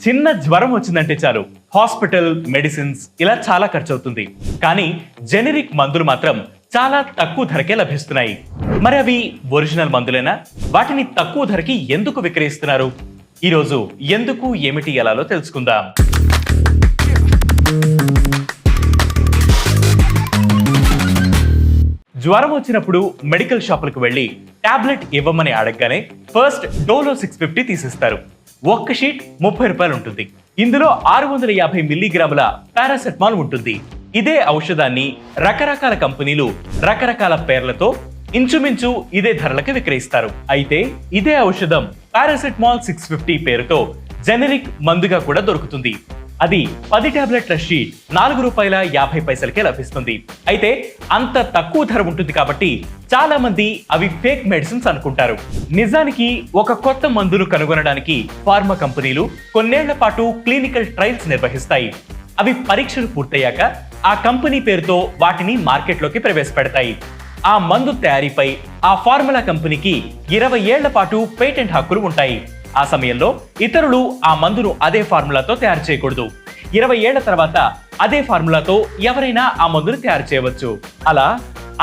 చిన్న జ్వరం వచ్చిందంటే చాలు హాస్పిటల్, మెడిసిన్స్ ఇలా చాలా ఖర్చు అవుతుంది. కానీ జెనరిక్ మందులు మాత్రం చాలా తక్కువ ధరకే లభిస్తున్నాయి. మరి అవి ఒరిజినల్ మందులేనా? వాటిని తక్కువ ధరకి ఎందుకు విక్రయిస్తున్నారు? ఈరోజు ఎందుకు, ఏమిటి, ఎలాలో తెలుసుకుందాం. జ్వరం వచ్చినప్పుడు మెడికల్ షాపులకు వెళ్ళి టాబ్లెట్ ఇవ్వమని అడగగానే ఫస్ట్ డోలో 650 తీసిస్తారు. ఒక్క షీట్ 30 రూపాయలు ఉంటుంది. ఇందులో 650 మిల్లీగ్రాముల పారాసెటమాల్ ఉంటుంది. ఇదే ఔషధాన్ని రకరకాల కంపెనీలు రకరకాల పేర్లతో ఇంచుమించు ఇదే ధరలకు విక్రయిస్తారు. అయితే ఇదే ఔషధం పారాసెటమాల్ 650 పేరుతో జెనరిక్ మందుగా కూడా దొరుకుతుంది. అది 10 టాబ్లెట్ల షీట్ 4 రూపాయల 50 పైసలకే లభిస్తుంది. అయితే అంత తక్కువ ధర ఉంటుంది కాబట్టి చాలా మంది అవి ఫేక్ మెడిసిన్స్ అనుకుంటారు. నిజానికి ఒక కొత్త మందును కనుగొనడానికి ఫార్మా కంపెనీలు కొన్నేళ్ల పాటు క్లినికల్ ట్రయల్స్ నిర్వహిస్తాయి. అవి పరీక్షలు పూర్తయ్యాక ఆ కంపెనీ పేరుతో వాటిని మార్కెట్లోకి ప్రవేశపెడతాయి. ఆ మందు తయారీపై ఆ ఫార్ములా కంపెనీకి 20 ఏళ్ల పాటు పేటెంట్ హక్కులు ఉంటాయి. ఆ సమయంలో ఇతరులు ఆ మందును అదే ఫార్ములాతో తయారు చేయకూడదు. 20 ఏళ్ల తర్వాత అదే ఫార్ములాతో ఎవరైనా ఆ మందును తయారు చేయవచ్చు. అలా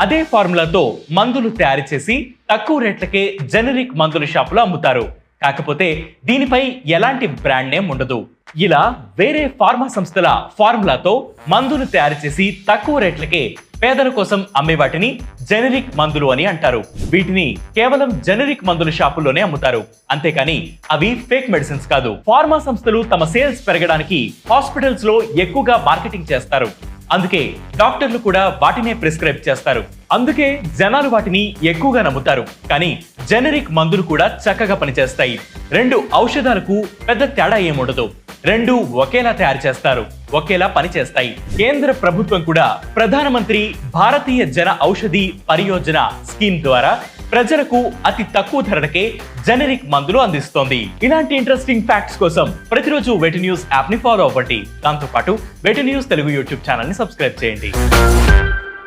అదే ఫార్ములాతో మందులు తయారు చేసి తక్కువ రేట్లకే జెనరిక్ మందుల షాపులో అమ్ముతారు. కాకపోతే దీనిపై ఎలాంటి బ్రాండ్ నేమ్ ఉండదు. ఇలా వేరే ఫార్మా సంస్థల ఫార్ములాతో మందులు తయారు చేసి తక్కువ రేట్లకే పేదల కోసం అమ్మే వాటిని జెనరిక్ మందులు అని అంటారు. వీటిని కేవలం జెనరిక్ మందుల షాపుల్లోనే అమ్ముతారు. అంతేకాని అవి ఫేక్ మెడిసిన్స్ కాదు. ఫార్మా సంస్థలు తమ సేల్స్ పెరగడానికి హాస్పిటల్స్ లో ఎక్కువగా మార్కెటింగ్ చేస్తారు. అందుకే డాక్టర్లు కూడా వాటినే ప్రిస్క్రైబ్ చేస్తారు. అందుకే జనాలు వాటిని ఎక్కువగా నమ్ముతారు. కానీ జెనరిక్ మందులు కూడా చక్కగా పనిచేస్తాయి. రెండు ఔషధాలకు పెద్ద తేడా ఏముండదు. రెండు ఒకేలా తయారు చేస్తారు, ఒకేలా పనిచేస్తాయి. కేంద్ర ప్రభుత్వం కూడా ప్రధానమంత్రి భారతీయ జన ఔషధి పరియోజన స్కీమ్ ద్వారా ప్రజలకు అతి తక్కువ ధరలకే జెనరిక్ మందులు అందిస్తోంది. ఇలాంటి ఇంట్రెస్టింగ్ ఫ్యాక్ట్స్ కోసం ప్రతిరోజు వెటి న్యూస్ యాప్ ని ఫాలో అవ్వండి. దాంతో పాటు వెటి న్యూస్ తెలుగు యూట్యూబ్ ఛానల్ ని సబ్స్క్రైబ్ చేయండి.